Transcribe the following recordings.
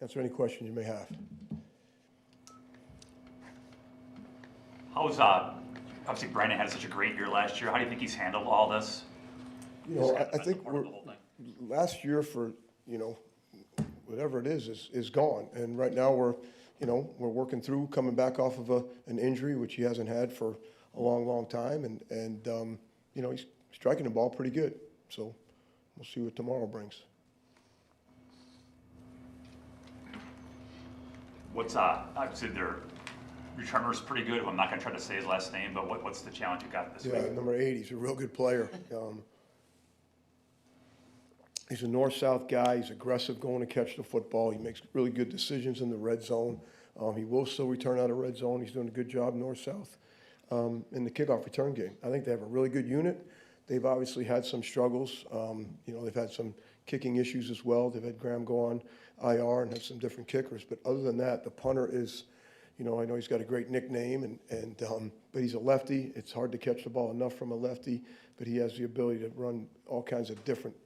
Answer any questions you may have. How's obviously Brandon had such a great year last year. How do you think he's handled all this? You know, I think last year for, you know, whatever it is gone. And right now we're working through coming back off of an injury, which he hasn't had for a long, long time. And you know, he's striking the ball pretty good. So we'll see what tomorrow brings. Obviously their returner's pretty good. I'm not going to try to say his last name, but what's the challenge you got this week? Yeah, number 8, he's a real good player. He's a north-south guy. He's aggressive going to catch the football. He makes really good decisions in the red zone. He will still return out of red zone. He's doing a good job north-south in the kickoff return game. I think they have a really good unit. They've obviously had some struggles. They've had some kicking issues as well. They've had Graham go on IR and have some different kickers. But other than that, the punter is, I know he's got a great nickname, but he's a lefty. It's hard to catch the ball enough from a lefty, but he has the ability to run all kinds of different,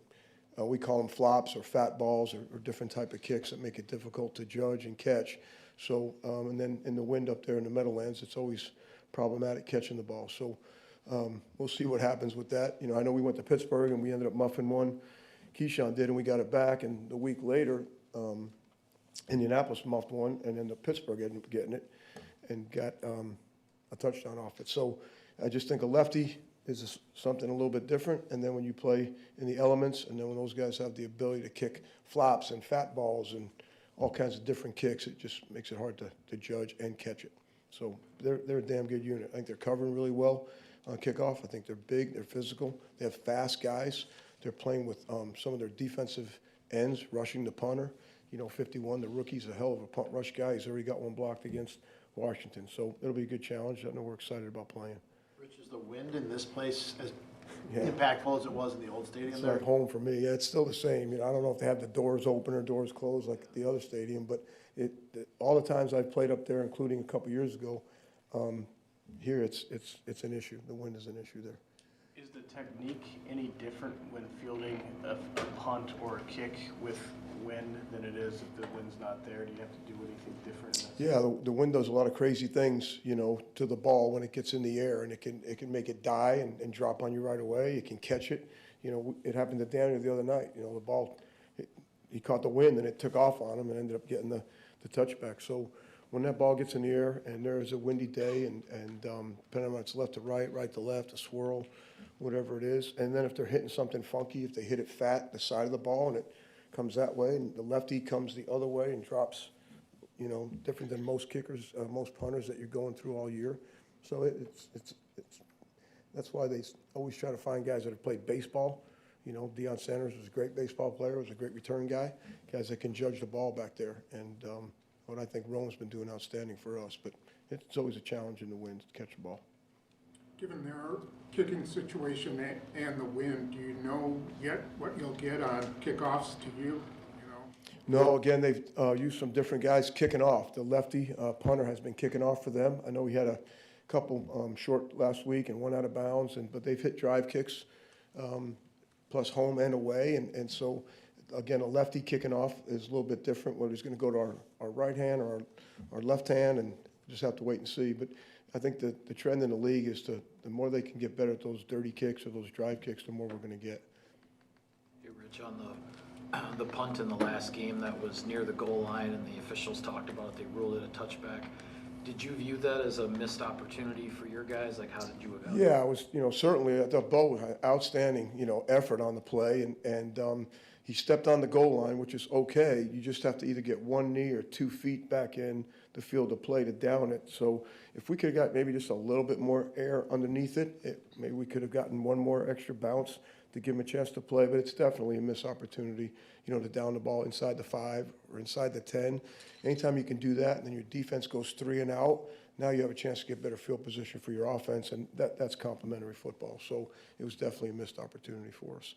we call them flops or fat balls or different type of kicks that make it difficult to judge and catch. So, and then in the wind up there in the Meadowlands, it's always problematic catching the ball. So we'll see what happens with that. I know we went to Pittsburgh and we ended up muffing one. Keyshawn did, and we got it back. And the week later, Indianapolis muffed one, and then the Pittsburgh ended up getting it and got a touchdown off it. So I just think a lefty is something a little bit different. And then when you play in the elements, and then when those guys have the ability to kick flops and fat balls and all kinds of different kicks, it just makes it hard to judge and catch it. So they're a damn good unit. I think they're covering really well on kickoff. I think they're big, they're physical, they have fast guys. They're playing with some of their defensive ends, rushing the punter. 51, the rookie's a hell of a punt rush guy. He's already got one blocked against Washington. So it'll be a good challenge. I know we're excited about playing. Rich, is the wind in this place as Yeah. impactful as it was in the old stadium It's there? like home for me. Yeah, it's still the same. I don't know if they have the doors open or doors closed like the other stadium, but all the times I've played up there, including a couple years ago, here it's an issue. The wind is an issue there. Is the technique any different when fielding a punt or a kick with wind than it is if the wind's not there? Do you have to do anything different? Yeah, the wind does a lot of crazy things, to the ball when it gets in the air, and it can make it die and drop on you right away. It can catch it. It happened to Daniel the other night. The ball, he caught the wind and it took off on him and ended up getting the touchback. So when that ball gets in the air and there is a windy day and depending on it's left to right, right to left, a swirl, whatever it is, and then if they're hitting something funky, if they hit it fat, the side of the ball, and it comes that way, and the lefty comes the other way and drops, different than most kickers, most punters that you're going through all year. So that's why they always try to find guys that have played baseball. Deion Sanders was a great baseball player, was a great return guy, guys that can judge the ball back there. And what I think Rome's been doing outstanding for us, but it's always a challenge in the wind to catch the ball. Given their kicking situation and the wind, do you know yet what you'll get on kickoffs to you? No, again, they've used some different guys kicking off. The lefty punter has been kicking off for them. I know he had a couple short last week and one out of bounds, but they've hit drive kicks plus home and away. And so, again, a lefty kicking off is a little bit different, whether he's going to go to our right hand or our left hand, and just have to wait and see. But I think the trend in the league is the more they can get better at those dirty kicks or those drive kicks, the more we're going to get. Hey, Rich, on the punt in the last game that was near the goal line and the officials talked about it, they ruled it a touchback. Did you view that as a missed opportunity for your guys? Like, how did you evaluate? Yeah, it was, certainly the Bo had outstanding, effort on the play, and he stepped on the goal line, which is okay. You just have to either get 1 knee or 2 feet back in the field of play to down it. So if we could have got maybe just a little bit more air underneath it, maybe we could have gotten one more extra bounce to give him a chance to play. But it's definitely a missed opportunity, to down the ball inside the 5 or inside the 10. Anytime you can do that, and then your defense goes 3 and out, now you have a chance to get better field position for your offense, and that's complementary football. So it was definitely a missed opportunity for us.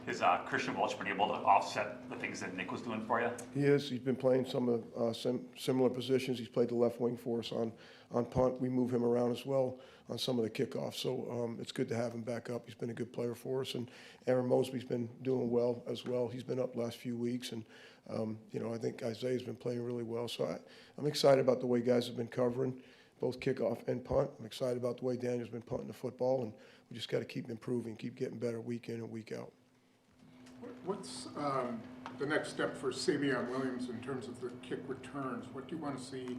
Has Christian Welch been able to offset the things that Nick was doing for you? He is. He's been playing some of similar positions. He's played the left wing for us on punt. We move him around as well on some of the kickoffs. So it's good to have him back up. He's been a good player for us. And Aaron Mosby's been doing well as well. He's been up last few weeks. And, I think Isaiah's been playing really well. So I'm excited about the way guys have been covering both kickoff and punt. I'm excited about the way Daniel's been punting the football. And we just got to keep improving, keep getting better week in and week out. What's the next step for Savion Williams in terms of the kick returns? What do you want to see?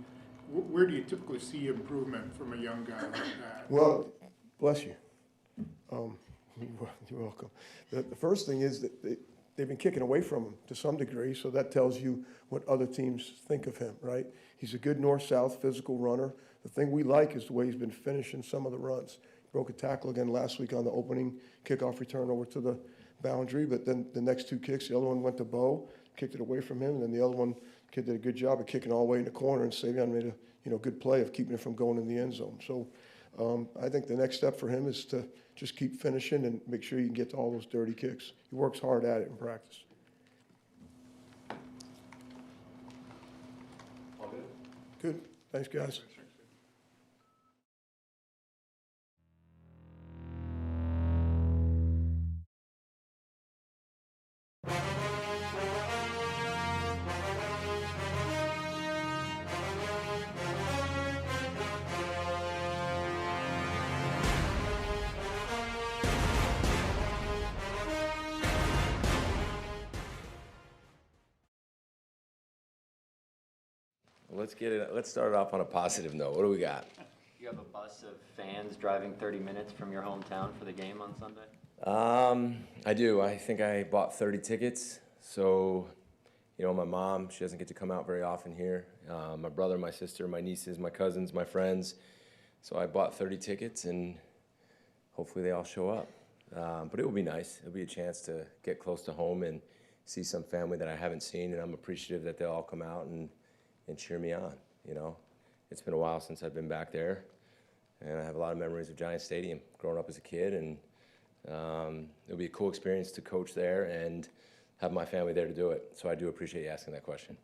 Where do you typically see improvement from a young guy like that? Well, bless you. You're welcome. The first thing is that they've been kicking away from him to some degree, so that tells you what other teams think of him, right? He's a good north-south physical runner. The thing we like is the way he's been finishing some of the runs. Broke a tackle again last week on the opening kickoff return over to the boundary, but then the next two kicks, the other one went to Bo, kicked it away from him, and then the other one, kid did a good job of kicking all the way in the corner, and Savion made a good play of keeping it from going in the end zone. So I think the next step for him is to just keep finishing and make sure you can get to all those dirty kicks. He works hard at it in practice. All good? Good. Thanks, guys. Let's get it. Let's start it off on a positive note. What do we got? You have a bus of fans driving 30 minutes from your hometown for the game on Sunday? I do. I think I bought 30 tickets. So, my mom, she doesn't get to come out very often here. My brother, my sister, my nieces, my cousins, my friends. So I bought 30 tickets, and hopefully they all show up. But it will be nice. It'll be a chance to get close to home and see some family that I haven't seen, and I'm appreciative that they'll all come out and cheer me on. It's been a while since I've been back there, and I have a lot of memories of Giant Stadium growing up as a kid, and it'll be a cool experience to coach there and have my family there to do it. So I do appreciate you asking that question.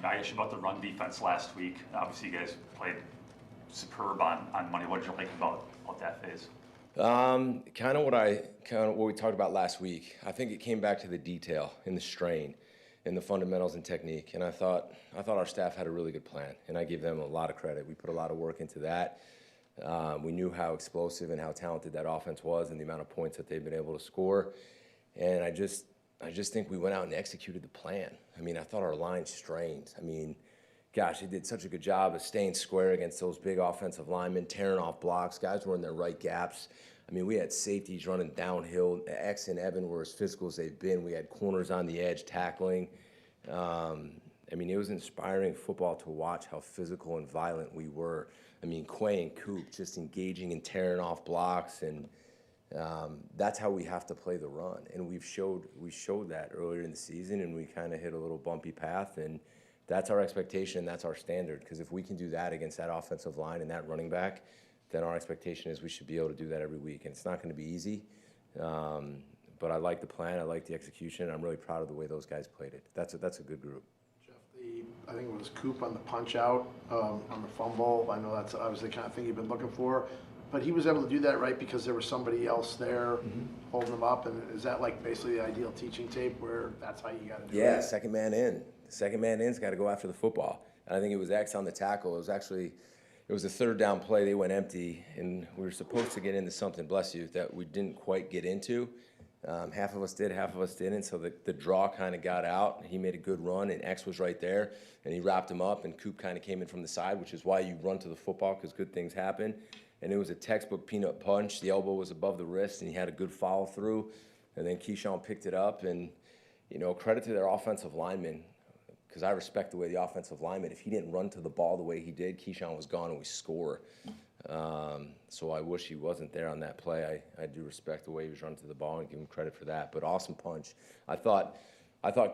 I asked you about the run defense last week. Obviously, you guys played superb on Monday. What did you like about that phase? Kind of what we talked about last week. I think it came back to the detail and the strain and the fundamentals and technique. And I thought our staff had a really good plan, and I give them a lot of credit. We put a lot of work into that. We knew how explosive and how talented that offense was and the amount of points that they've been able to score. And I just think we went out and executed the plan. I thought our line strained. Gosh, they did such a good job of staying square against those big offensive linemen, tearing off blocks. Guys were in their right gaps. We had safeties running downhill. X and Evan were as physical as they've been. We had corners on the edge tackling. It was inspiring football to watch how physical and violent we were. Quay and Coop just engaging and tearing off blocks, and that's how we have to play the run. And we showed that earlier in the season, and we kind of hit a little bumpy path, and that's our expectation, and that's our standard. Because if we can do that against that offensive line and that running back, then our expectation is we should be able to do that every week. And it's not going to be easy, but I like the plan, I like the execution, and I'm really proud of the way those guys played it. That's a good group. Jeff, I think it was Coop on the punch out, on the fumble. I know that's obviously the kind of thing you've been looking for, but he was able to do that, right, because there was somebody else there holding him up. And is that like basically the ideal teaching tape where that's how you got to do it? Yeah, second man in. The second man in's got to go after the football. And I think it was X on the tackle. It was a third down play. They went empty, and we were supposed to get into something, bless you, that we didn't quite get into. Half of us did, half of us didn't, so the draw kind of got out. He made a good run, and X was right there, and he wrapped him up, and Coop kind of came in from the side, which is why you run to the football, because good things happen. And it was a textbook peanut punch. The elbow was above the wrist, and he had a good follow-through. And then Keyshawn picked it up, and, credit to their offensive linemen, because I respect the way the offensive lineman, if he didn't run to the ball the way he did, Keyshawn was gone and we score. So I wish he wasn't there on that play. I do respect the way he was running to the ball and give him credit for that. But awesome punch. I thought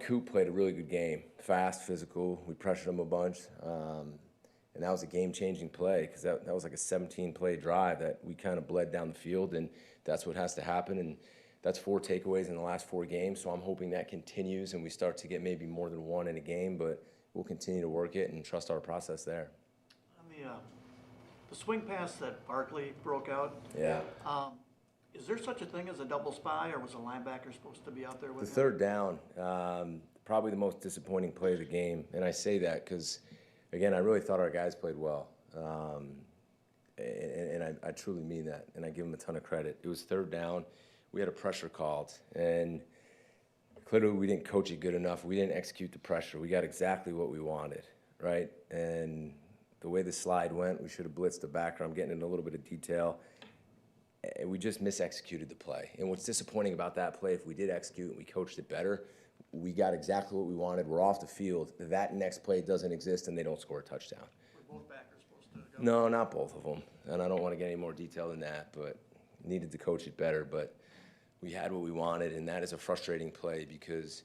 Coop played a really good game. Fast, physical. We pressured him a bunch. And that was a game-changing play because that was like a 17-play drive that we kind of bled down the field, and that's what has to happen. And that's 4 takeaways in the last 4 games, so I'm hoping that continues and we start to get maybe more than 1 in a game, but we'll continue to work it and trust our process there. On the swing pass that Barkley broke out, Yeah. is there such a thing as a double spy, or was the linebacker supposed to be out there with The him? third down, probably the most disappointing play of the game, and I say that because, again, I really thought our guys played well, and I truly mean that, and I give them a ton of credit. It was third down. We had a pressure called, and clearly we didn't coach it good enough. We didn't execute the pressure. We got exactly what we wanted, right? And the way the slide went, we should have blitzed the backer. I'm getting into a little bit of detail. And we just mis-executed the play. And what's disappointing about that play, if we did execute and we coached it better, we got exactly what we wanted. We're off the field. That next play doesn't exist, and they don't score a touchdown. Were both backers supposed to go? No, not both of them. And I don't want to get any more detail than that, but needed to coach it better. But we had what we wanted, and that is a frustrating play because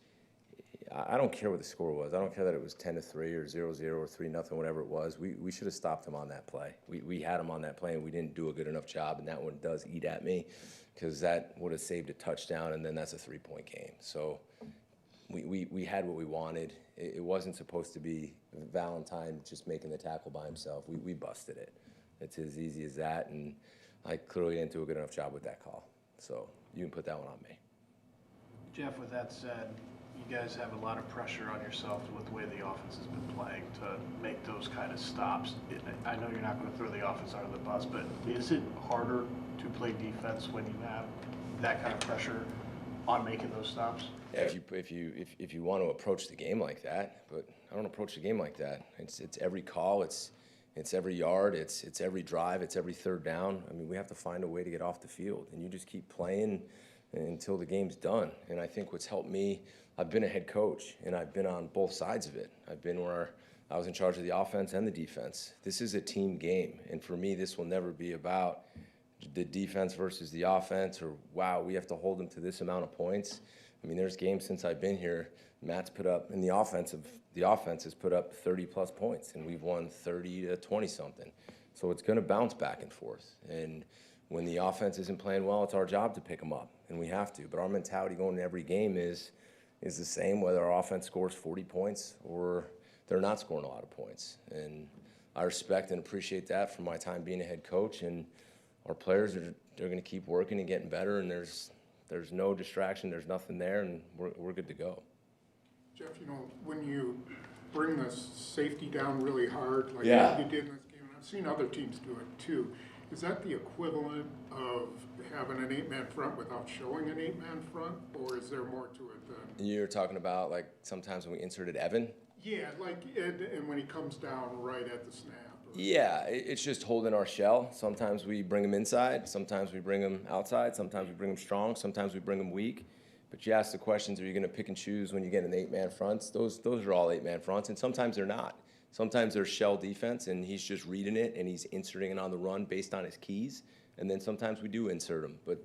I don't care what the score was. I don't care that it was 10-3 or 0-0 or 3-0, whatever it was. We should have stopped him on that play. We had him on that play, and we didn't do a good enough job, and that one does eat at me because that would have saved a touchdown, and then that's a 3-point game. So we had what we wanted. It wasn't supposed to be Valentine just making the tackle by himself. We busted it. It's as easy as that, and I clearly didn't do a good enough job with that call. So you can put that one on me. Jeff, with that said, you guys have a lot of pressure on yourself with the way the offense has been playing to make those kind of stops. I know you're not going to throw the offense under the bus, but is it harder to play defense when you have that kind of pressure on making those stops? Yeah, if you want to approach the game like that, but I don't approach the game like that. It's every call, it's every yard, it's every drive, it's every third down. I mean, we have to find a way to get off the field, and you just keep playing until the game's done. And I think what's helped me, I've been a head coach, and I've been on both sides of it. I've been where I was in charge of the offense and the defense. This is a team game, and for me, this will never be about the defense versus the offense, or wow, we have to hold them to this amount of points. I mean, there's games since I've been here, Matt's put up, and the offense has put up 30-plus points, and we've won 30 to 20-something. So it's going to bounce back and forth. And when the offense isn't playing well, it's our job to pick them up, and we have to. But our mentality going into every game is the same, whether our offense scores 40 points or they're not scoring a lot of points. And I respect and appreciate that from my time being a head coach. And our players, they're going to keep working and getting better, and there's no distraction, there's nothing there, and we're good to go. Jeff, you know, when you bring the safety down really hard, like Yeah. you did in this game, and I've seen other teams do it too, is that the equivalent of having an 8-man front without showing an 8-man front, or is there more to it than? You're talking about, like, sometimes when we inserted Evan? Yeah, like, and when he comes down right at the snap. Or, Yeah, it's just holding our shell. Sometimes we bring them inside, sometimes we bring them outside, sometimes we bring them strong, sometimes we bring them weak. But you ask the questions, are you going to pick and choose when you get an 8-man fronts? Those are all 8-man fronts, and sometimes they're not. Sometimes there's shell defense, and he's just reading it, and he's inserting it on the run based on his keys. And then sometimes we do insert him. But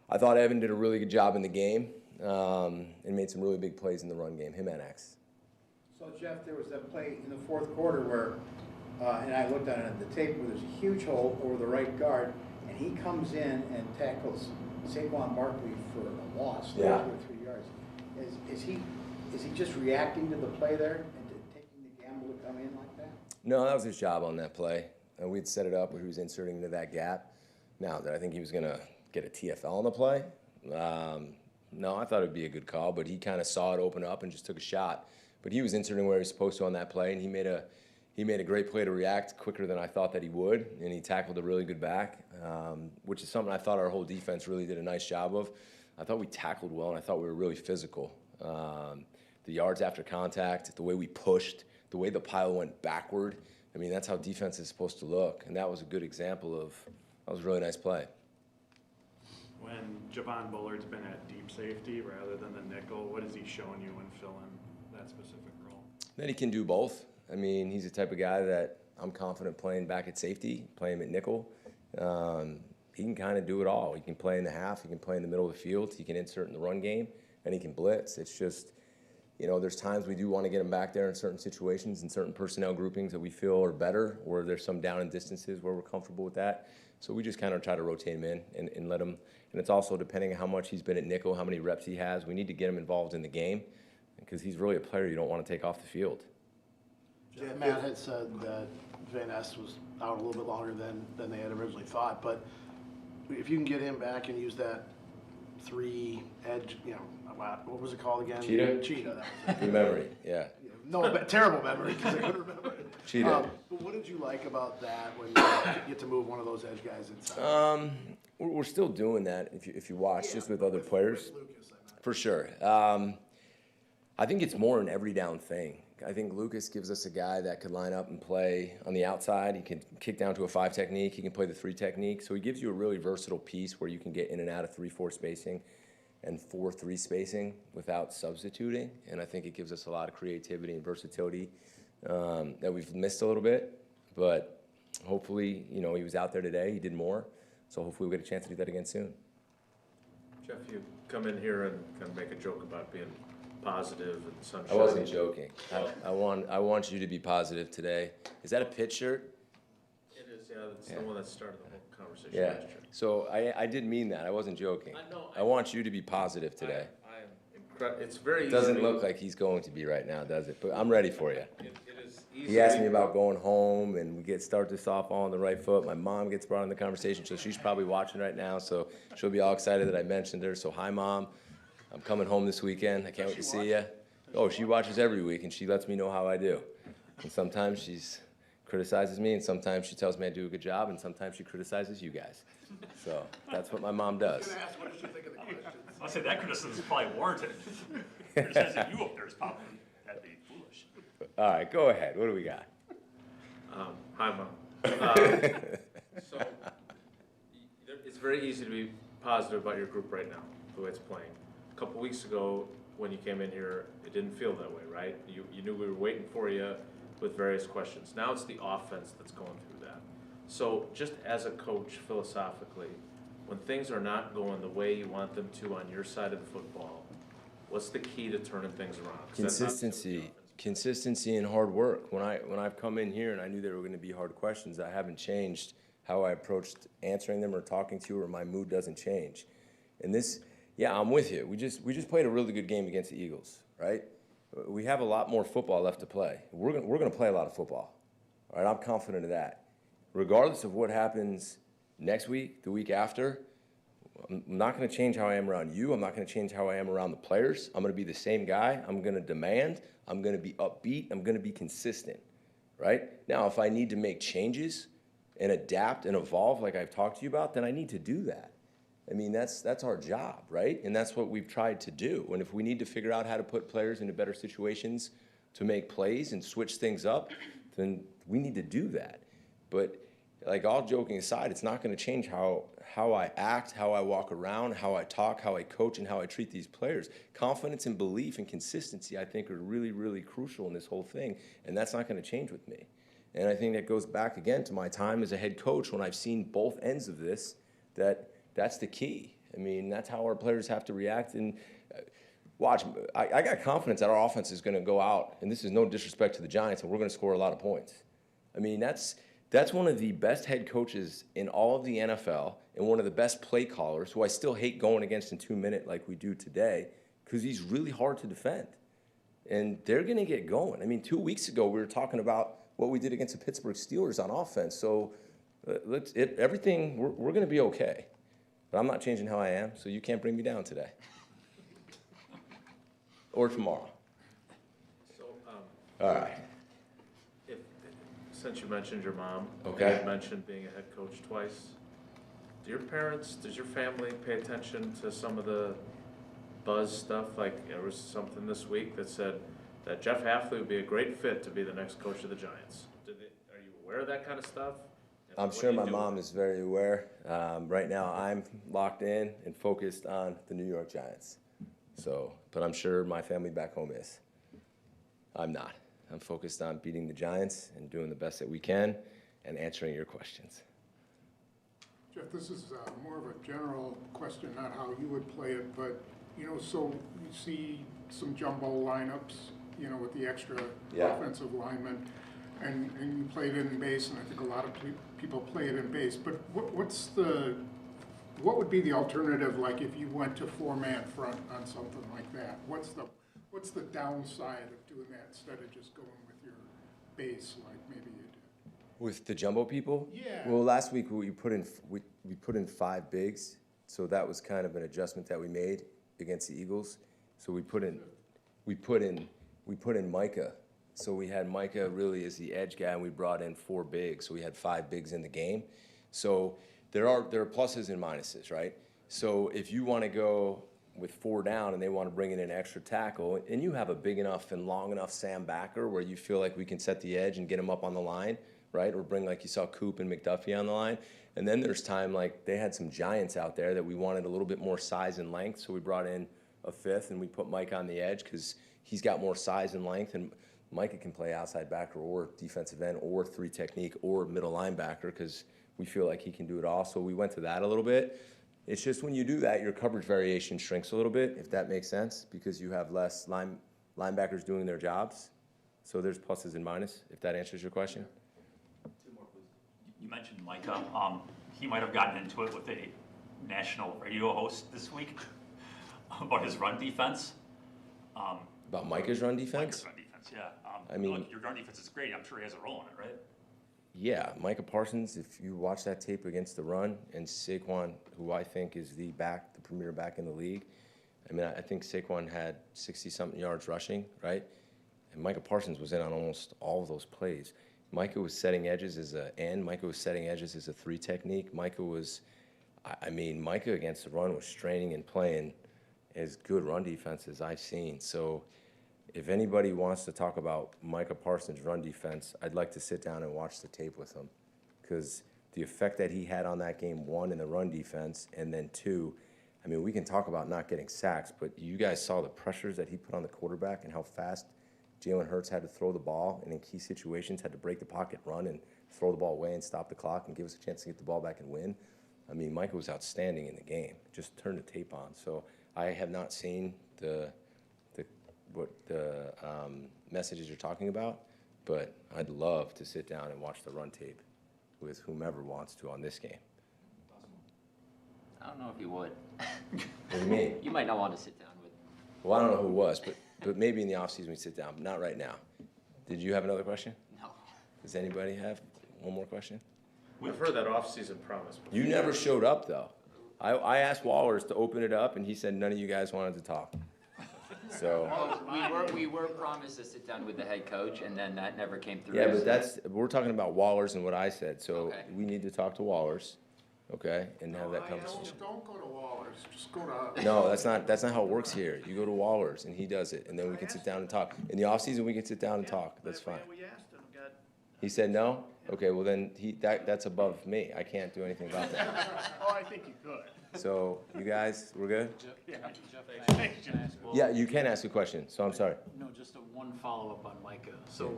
I thought Evan did a really good job in the game and made some really big plays in the run game, him and X. So Jeff, there was that play in the fourth quarter where, and I looked at it on the tape, where there's a huge hole over the right guard, and he comes in and tackles Saquon Barkley for a loss, 2 or 3 yards. Is he just reacting to the play there and taking the gamble to come in like that? No, that was his job on that play. And we'd set it up where he was inserting into that gap. Now, did I think he was going to get a TFL on the play? No, I thought it would be a good call, but he kind of saw it open up and just took a shot. But he was inserting where he was supposed to on that play, and he made a great play to react quicker than I thought that he would, and he tackled a really good back, which is something I thought our whole defense really did a nice job of. I thought we tackled well, and I thought we were really physical. The yards after contact, the way we pushed, the way the pile went backward, I mean, that's how defense is supposed to look, and that was a good example of, that was a really nice play. When Javon Bullard's been at deep safety rather than the nickel, what has he shown you when filling that specific role? That he can do both. I mean, he's the type of guy that I'm confident playing back at safety, playing him at nickel. He can kind of do it all. He can play in the half, he can play in the middle of the field, he can insert in the run game, and he can blitz. It's just, you know, there's times we do want to get him back there in certain situations and certain personnel groupings that we feel are better, or there's some down and distances where we're comfortable with that. So we just kind of try to rotate him in and let him, and it's also depending on how much he's been at nickel, how many reps he has. We need to get him involved in the game because he's really a player you don't want to take off the field. Yeah, Matt had said that Van Ness was out a little bit longer than they had originally thought, but if you can get him back and use that 3 edge, you know, what was it called again? Cheetah? Cheetah, that was it. Good memory, yeah. No, terrible memory because I couldn't remember it. Cheetah. But what did you like about that when you get to move one of those edge guys inside? We're still doing that if you watch, just with other players. Lucas, I meant. For sure. I think it's more an every down thing. I think Lucas gives us a guy that could line up and play on the outside. He can kick down to a 5 technique. He can play the 3 technique. So he gives you a really versatile piece where you can get in and out of 3-4 spacing and 4-3 spacing without substituting. And I think it gives us a lot of creativity and versatility that we've missed a little bit. But hopefully, you know, he was out there today. He did more. So hopefully we'll get a chance to do that again soon. Jeff, you come in here and kind of make a joke about being positive and sunshine. I wasn't joking. I want you to be positive today. Is that a pitch shirt? It is, yeah, that's the one that started the whole conversation Yeah. last year. So I did mean that. I wasn't joking. I know. I want you to be positive today. I am it's very It easy. doesn't to- look like he's going to be right now, does it? But I'm ready for you. It is easy. He asked me about going home, and we start this off on the right foot. My mom gets brought in the conversation, so she's probably watching right now, so she'll be all excited that I mentioned her. So hi, Mom. I'm coming home this weekend. I can't wait to see you. Oh, she watches every week, and she lets me know how I do. And sometimes she criticizes me, and sometimes she tells me I do a good job, and sometimes she criticizes you guys. So that's what my mom does. What does she think of the questions? I'll say that criticism is probably warranted. Criticizing you up there is probably, that'd be foolish. All right, go ahead. What do we got? Hi, Mom. So, it's very easy to be positive about your group right now, the way it's playing. A couple weeks ago, when you came in here, it didn't feel that way, right? You knew we were waiting for you with various questions. Now it's the offense that's going through that. So, just as a coach, philosophically, when things are not going the way you want them to on your side of the football, what's the key to turning things around? 'Cause that's not just the offense. Consistency and hard work. When I've come in here and I knew there were going to be hard questions, I haven't changed how I approached answering them or talking to you, or my mood doesn't change. And this, yeah, I'm with you. We just played a really good game against the Eagles, right? We have a lot more football left to play. We're gonna play a lot of football. All right, I'm confident of that. Regardless of what happens next week, the week after, I'm not going to change how I am around you. I'm not going to change how I am around the players. I'm going to be the same guy. I'm going to demand. I'm going to be upbeat. I'm going to be consistent, right? Now, if I need to make changes and adapt and evolve like I've talked to you about, then I need to do that. I mean, that's our job, right? And that's what we've tried to do. And if we need to figure out how to put players into better situations to make plays and switch things up, then we need to do that. But like, all joking aside, it's not going to change how I act, how I walk around, how I talk, how I coach, and how I treat these players. Confidence and belief and consistency, I think, are really, really crucial in this whole thing, and that's not going to change with me. And I think that goes back again to my time as a head coach when I've seen both ends of this, that's the key. I mean, that's how our players have to react. And watch, I got confidence that our offense is going to go out, and this is no disrespect to the Giants, and we're going to score a lot of points. I mean, that's one of the best head coaches in all of the NFL and one of the best play callers, who I still hate going against in 2 minutes like we do today, because he's really hard to defend. And they're going to get going. I mean, 2 weeks ago, we were talking about what we did against the Pittsburgh Steelers on offense. So everything, we're going to be okay. But I'm not changing how I am, so you can't bring me down today. Or tomorrow. So, All right. Since you mentioned your mom, Okay. you mentioned being a head coach twice. Does your family pay attention to some of the buzz stuff? Like, there was something this week that said that Jeff Hafley would be a great fit to be the next coach of the Giants. Are you aware of that kind of stuff? And I'm what sure do you my do mom with is very aware. Right now, I'm locked in and focused on the New York Giants. So, but I'm sure my family back home is. I'm not. I'm focused on beating the Giants and doing the best that we can and answering your questions. Jeff, this is more of a general question, not how you would play it, but, so you see some jumbo lineups, with the extra Yeah. offensive linemen, and you played it in base, and I think a lot of people play it in base, but what would be the alternative, like if you went to four-man front on something like that? What's the downside of doing that instead of just going with your base like maybe you did? With the jumbo people? Yeah. Well, last week we put in 5 bigs, so that was kind of an adjustment that we made against the Eagles. So we put in Micah. So we had Micah really as the edge guy, and we brought in 4 bigs. So we had 5 bigs in the game. So there are pluses and minuses, right? So if you want to go with 4 down and they want to bring in an extra tackle, and you have a big enough and long enough Sam backer where you feel like we can set the edge and get him up on the line, right? Or bring, like you saw, Coop and McDuffie on the line. And then there's time, like they had some giants out there that we wanted a little bit more size and length, so we brought in a 5th and we put Mike on the edge because he's got more size and length, and Micah can play outside backer or defensive end or 3 technique or middle linebacker because we feel like he can do it all. So we went to that a little bit. It's just when you do that, your coverage variation shrinks a little bit, if that makes sense, because you have less linebackers doing their jobs. So there's pluses and minuses, if that answers your question. You mentioned Micah. He might have gotten into it with a national radio host this week about his run defense. About Micah's run defense? Micah's run defense, yeah. I mean- look, your run defense is great. I'm sure he has a role in it, right? Yeah, Micah Parsons, if you watch that tape against the run, and Saquon, who I think is the premier back in the league, I mean, I think Saquon had 60-something yards rushing, right? And Micah Parsons was in on almost all of those plays. Micah was setting edges as a end. Micah was setting edges as a 3 technique. Micah against the run was straining and playing as good run defense as I've seen. So if anybody wants to talk about Micah Parsons' run defense, I'd like to sit down and watch the tape with him, because the effect that he had on that game, 1, in the run defense, and then 2, I mean, we can talk about not getting sacks, but you guys saw the pressures that he put on the quarterback and how fast Jalen Hurts had to throw the ball, and in key situations had to break the pocket, run, and throw the ball away and stop the clock and give us a chance to get the ball back and win. I mean, Micah was outstanding in the game. Just turn the tape on. So I have not seen the messages you're talking about, but I'd love to sit down and watch the run tape with whomever wants to on this game. I don't know if you would. What do you mean? You might not want to sit down with. Well, I don't know who it was, but maybe in the offseason we sit down, but not right now. Did you have another question? No. Does anybody have one more question? I've heard that off-season promise before. You never showed up, though. I asked Wallers to open it up, and he said none of you guys wanted to talk. So, We were promised to sit down with the head coach, and then that never came through. yeah, but we're talking about Wallers and what I said, so Okay. we need to talk to Wallers, okay, and have that conversation. Don't go to Wallers, just go to. No, that's not how it works here. You go to Wallers, and he does it, and then we can sit down and talk. In the off-season, we can sit down and talk, that's fine. We asked him, got, He said no? Okay, well then, that's above me. I can't do anything about that. Oh, I think you could. So, you guys, we're good? Thanks, Jeff. Yeah, you can ask a question, so I'm sorry. No, just one follow-up on Micah. So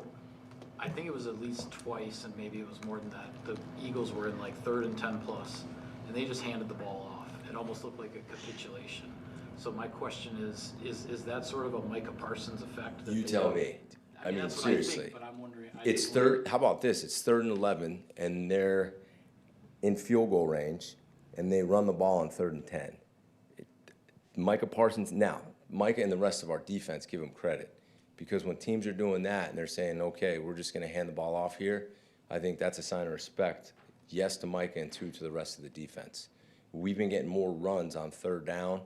I think it was at least twice, and maybe it was more than that, the Eagles were in like 3rd and 10 plus, and they just handed the ball off. It almost looked like a capitulation. So my question is that sort of a Micah Parsons effect? That You they- tell me. I mean, that's what I think, seriously. but I'm wondering. It's third, how about this? It's 3rd and 11, and they're in field goal range, and they run the ball on 3rd and 10. Micah Parsons, now, Micah and the rest of our defense, give him credit. Because when teams are doing that and they're saying, okay, we're just going to hand the ball off here, I think that's a sign of respect. Yes to Micah and 2 to the rest of the defense. We've been getting more runs on 3rd down.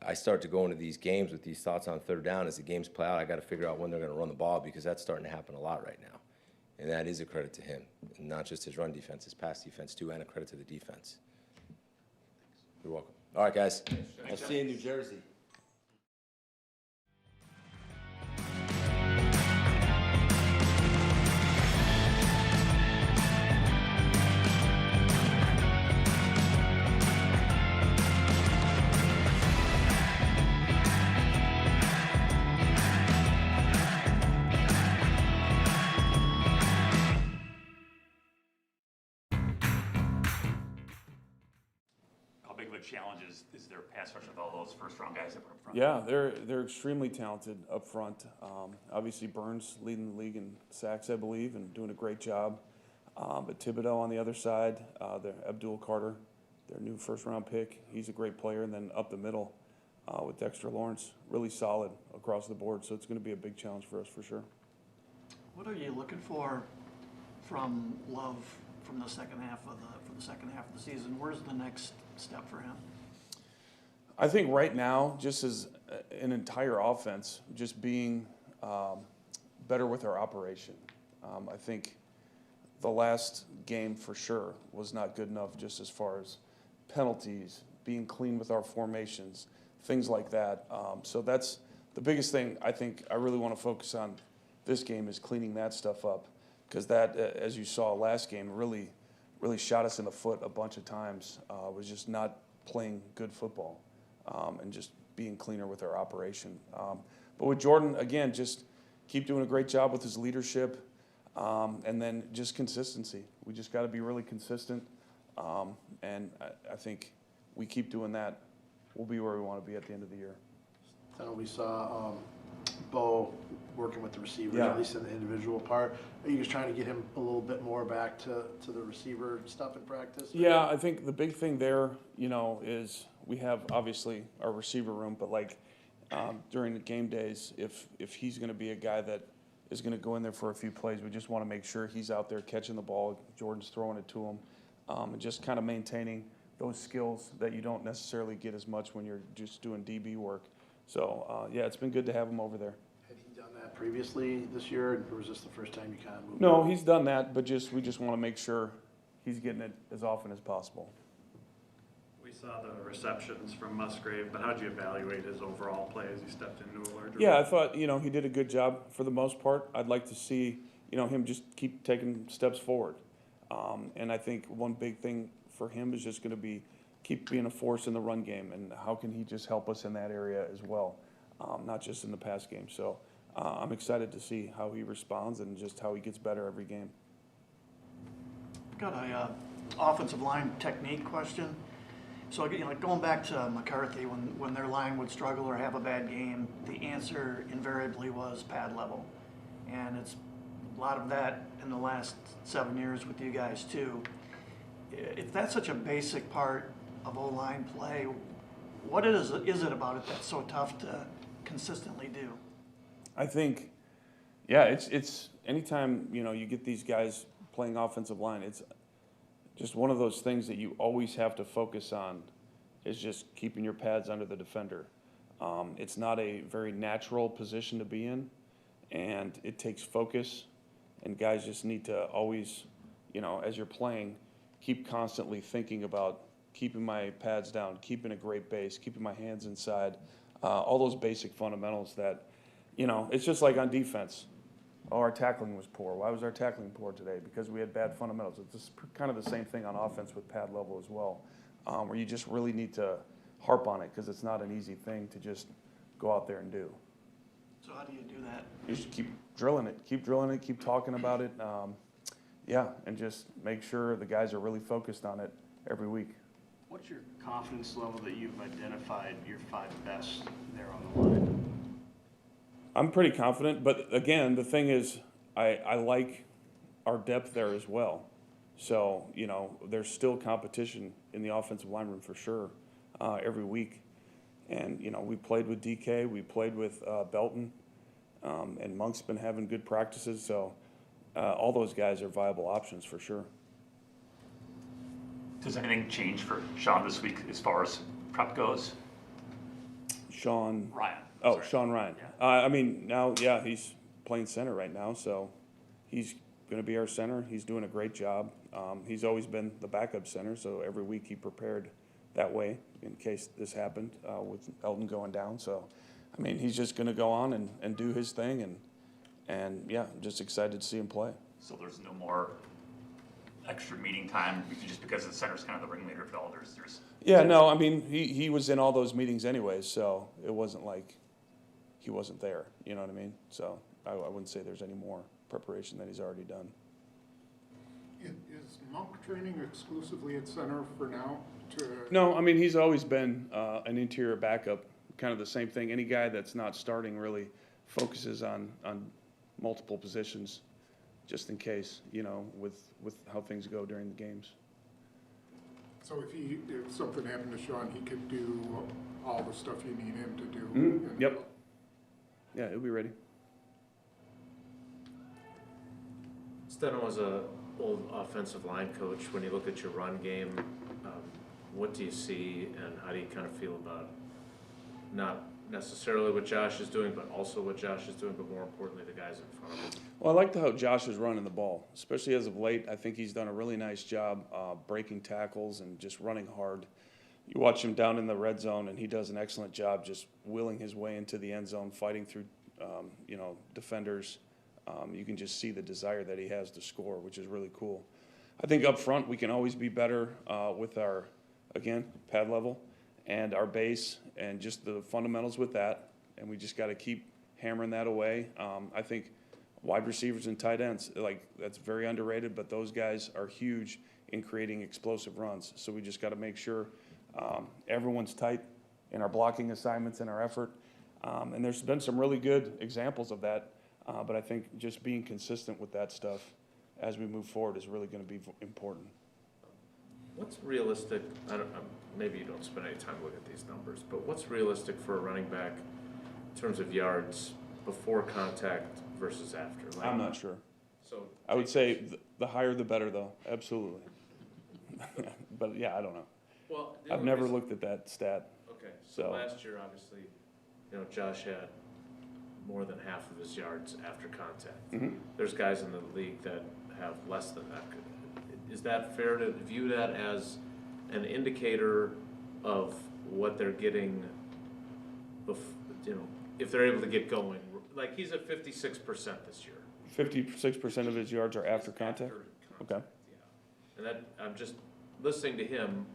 I start to go into these games with these thoughts on 3rd down. As the games play out, I got to figure out when they're going to run the ball, because that's starting to happen a lot right now. And that is a credit to him, and not just his run defense, his pass defense too, and a credit to the defense. You're welcome. All right, guys. I'll see you in New Jersey. How big of a challenge is their pass rush with all those first-round guys that were up front? Yeah, they're extremely talented up front. Obviously Burns leading the league in sacks, I believe, and doing a great job. But Thibodeau on the other side, their Abdul Carter, their new first-round pick, he's a great player. And then up the middle with Dexter Lawrence, really solid across the board. So it's going to be a big challenge for us for sure. what are you looking for from Love from the second half of the season? Where's the next step for him? I think right now, just as an entire offense, just being better with our operation. I think the last game for sure was not good enough, just as far as penalties, being clean with our formations, things like that. So that's the biggest thing I think I really want to focus on this game, is cleaning that stuff up, because that, as you saw last game, really shot us in the foot a bunch of times. Was just not playing good football and just being cleaner with our operation. But with Jordan, again, just keep doing a great job with his leadership, and then just consistency. We just got to be really consistent, and I think we keep doing that, we'll be where we want to be at the end of the year. I know we saw Bo working with the receivers, Yeah. at least in the individual part. Are you just trying to get him a little bit more back to the receiver stuff in practice? Yeah, I think the big thing there, you know, is we have obviously our receiver room, but like during the game days, if he's going to be a guy that is going to go in there for a few plays, we just want to make sure he's out there catching the ball, Jordan's throwing it to him, and just kind of maintaining those skills that you don't necessarily get as much when you're just doing DB work. So, yeah, it's been good to have him over there. Had he done that previously this year, or was this the first time you kind of moved? No, him? he's done that, but we just want to make sure he's getting it as often as possible. We saw the receptions from Musgrave, but how'd you evaluate his overall play as he stepped into a larger? Yeah, I role? thought, you know, he did a good job for the most part. I'd like to see, you know, him just keep taking steps forward. And I think one big thing for him is just going to be keep being a force in the run game, and how can he just help us in that area as well, not just in the pass game. So I'm excited to see how he responds and just how he gets better every game. Got a offensive line technique question. So, you know, like going back to McCarthy, when their line would struggle or have a bad game, the answer invariably was pad level. And it's a lot of that in the last 7 years with you guys too. If that's such a basic part of O-line play, what is it about it that's so tough to consistently do? I think, yeah, it's anytime, you know, you get these guys playing offensive line, it's just one of those things that you always have to focus on is just keeping your pads under the defender. It's not a very natural position to be in, and it takes focus, and guys just need to always, you know, as you're playing, keep constantly thinking about keeping my pads down, keeping a great base, keeping my hands inside, all those basic fundamentals that, you know, it's just like on defense. Oh, our tackling was poor. Why was our tackling poor today? Because we had bad fundamentals. It's just kind of the same thing on offense with pad level as well, where you just really need to harp on it because it's not an easy thing to just go out there and do. So how do you do that? You just keep drilling it, keep talking about it, yeah, and just make sure the guys are really focused on it every week. What's your confidence level that you've identified your 5 best there on the line? I'm pretty confident, but again, the thing is, I like our depth there as well. So, you know, there's still competition in the offensive line room for sure, every week. And, you know, we played with DK, we played with Belton, and Monk's been having good practices, so all those guys are viable options for sure. Does anything change for Sean this week as far as prep goes? Sean Ryan. Oh, sorry. Sean Ryan. Yeah. I mean, now, yeah, he's playing center right now, so he's going to be our center. He's doing a great job. He's always been the backup center, so every week he prepared that way in case this happened with Elton going down. So, I mean, he's just going to go on and do his thing, and yeah, I'm just excited to see him play. So there's no more extra meeting time just because the center's kind of the ringleader of it all. There's Yeah, no, I mean, he was in all those meetings anyways, so it wasn't like he wasn't there, you know what I mean? So I wouldn't say there's any more preparation that he's already done. Is Monk training exclusively at center for now? No, I mean, he's always been an interior backup, kind of the same thing. Any guy that's not starting really focuses on multiple positions just in case, you know, with how things go during the games. So if something happened to Sean, he could do all the stuff you need him to do? Mm-hmm. Yep. Yeah, he'll be ready. Steno was a old offensive line coach. When you look at your run game, what do you see and how do you kind of feel about not necessarily what Josh is doing, but also what Josh is doing, but more importantly, the guys in front of him? Well, I like how Josh is running the ball, especially as of late. I think he's done a really nice job breaking tackles and just running hard. You watch him down in the red zone, and he does an excellent job just willing his way into the end zone, fighting through, you know, defenders. You can just see the desire that he has to score, which is really cool. I think up front we can always be better with our, again, pad level and our base and just the fundamentals with that, and we just got to keep hammering that away. I think wide receivers and tight ends, like, that's very underrated, but those guys are huge in creating explosive runs. So we just got to make sure Everyone's tight in our blocking assignments and our effort. And there's been some really good examples of that. But I think just being consistent with that stuff as we move forward is really going to be important. What's realistic, maybe you don't spend any time looking at these numbers, but what's realistic for a running back in terms of yards before contact versus after? Like, I'm not sure. So I would say the higher the better, though, absolutely. But yeah, I don't know. well, the I've only never reason- looked at that stat. Okay, So- so last year, obviously, Josh had more than half of his yards after contact. Mhm. There's guys in the league that have less than that. Is that fair to view that as an indicator of what they're getting, if they're able to get going? Like, he's at 56% this year. 56% of his yards are after contact? Okay. Yeah. And that, I'm just listening to him,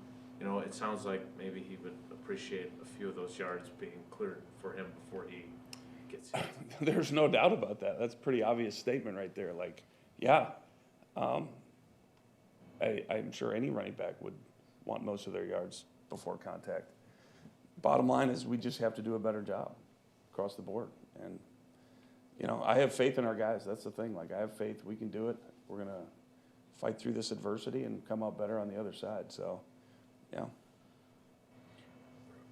it sounds like maybe he would appreciate a few of those yards being cleared for him before he gets hit. There's no doubt about that. That's a pretty obvious statement right there. Like, yeah, I'm sure any running back would want most of their yards before contact. Bottom line is we just have to do a better job across the board. And, I have faith in our guys. That's the thing. Like, I have faith we can do it. We're going to fight through this adversity and come out better on the other side. So, yeah.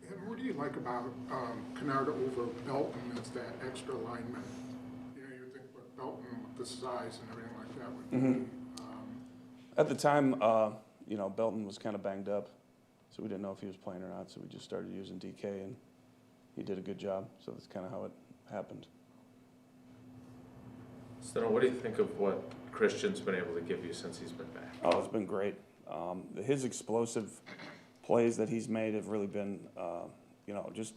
And what do you like about Kennard over Belton as that extra lineman? You think with Belton, with the size and everything like that would be. At the time, Belton was kind of banged up, so we didn't know if he was playing or not, so we just started using DK, and he did a good job, so that's kind of how it happened. So what do you think of what Christian's been able to give you since he's been back? Oh, it's been great. His explosive plays that he's made have really been, just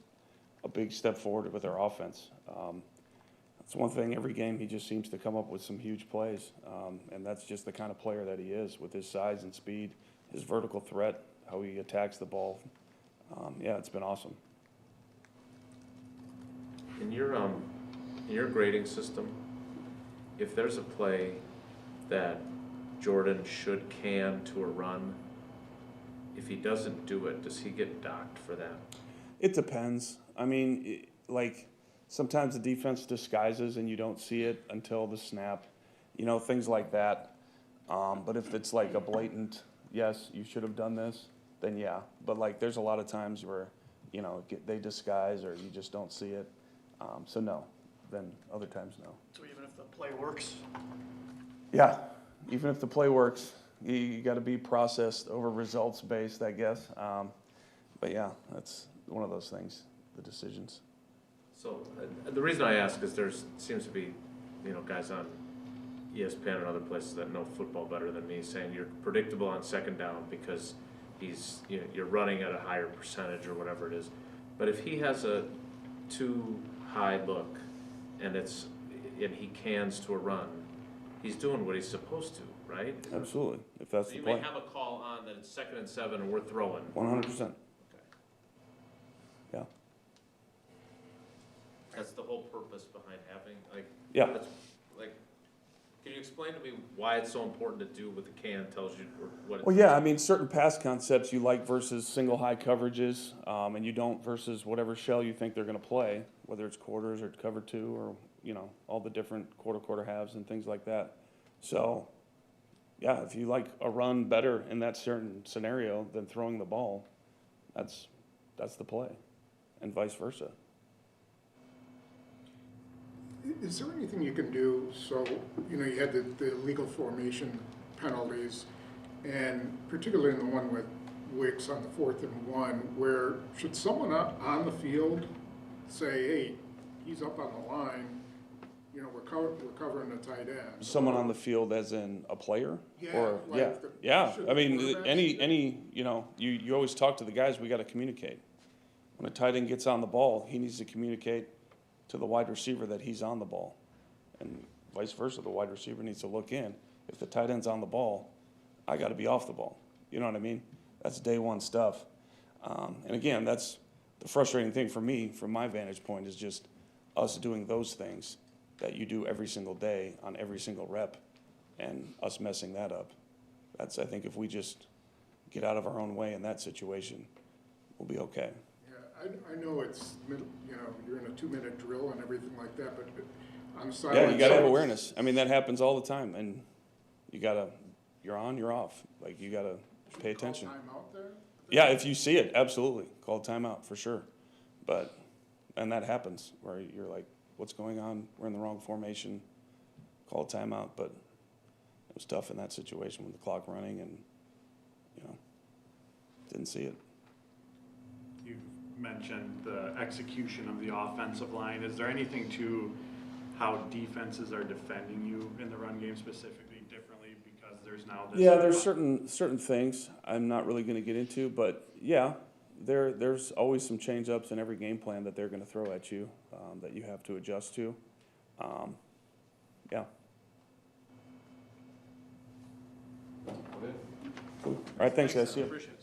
a big step forward with our offense. That's one thing, every game he just seems to come up with some huge plays, and that's just the kind of player that he is with his size and speed, his vertical threat, how he attacks the ball. Yeah, it's been awesome. In your grading system, if there's a play that Jordan can to a run, if he doesn't do it, does he get docked for that? It depends. I mean, sometimes the defense disguises and you don't see it until the snap, things like that. But if it's like a blatant, yes, you should have done this, then yeah. But there's a lot of times where, they disguise or you just don't see it. So no, then other times no. So even if the play works, Yeah, even if the play works, you got to be processed over results based, I guess. But yeah, that's one of those things, the decisions. So the reason I ask is seems to be, guys on ESPN and other places that know football better than me saying you're predictable on second down because you're running at a higher percentage or whatever it is. But if he has a too high look and he cans to a run, he's doing what he's supposed to, right? Absolutely, if that's So the you play. may have a call on that it's 2nd and 7 and we're throwing. 100%. Okay. Yeah. That's the whole purpose behind having, Yeah. Can you explain to me why it's so important to do what the can tells you or what it's? Well, yeah, I mean, certain pass concepts you like versus single high coverages, and you don't versus whatever shell you think they're going to play, whether it's quarters or cover two or, all the different quarter halves and things like that. So, yeah, if you like a run better in that certain scenario than throwing the ball, that's the play, and vice versa. Is there anything you can do, so, you had the illegal formation penalties, and particularly in the one with Wicks on the 4th and 1, where should someone on the field say, hey, he's up on the line, we're covering the tight end? Someone on the field as in a player? Yeah, Or, like yeah, the- yeah, should I the mean, quarterbacks- you always talk to the guys, we gotta communicate. When a tight end gets on the ball, he needs to communicate to the wide receiver that he's on the ball. And vice versa, the wide receiver needs to look in. If the tight end's on the ball, I gotta be off the ball. You know what I mean? That's day one stuff. And again, that's the frustrating thing for me, from my vantage point, is just us doing those things that you do every single day on every single rep, and us messing that up. I think if we just get out of our own way in that situation, we'll be okay. Yeah, I know it's, you know, you're in a 2-minute drill and everything like that, but on sidelines. Yeah, you gotta have awareness. I mean, that happens all the time, and you're on, you're off. Like, you gotta pay attention. Call timeout there? Yeah, if you see it, absolutely, call timeout for sure. But, and that happens, where you're like, what's going on? We're in the wrong formation, call a timeout, but it was tough in that situation with the clock running and, you know, didn't see it. You mentioned the execution of the offensive line. Is there anything to how defenses are defending you in the run game specifically differently because there's now this? Yeah, there's certain things I'm not really gonna get into, but yeah, there's always some change-ups in every game plan that they're gonna throw at you, that you have to adjust to. Yeah. Cool. All right, thanks guys, see ya. Appreciate it.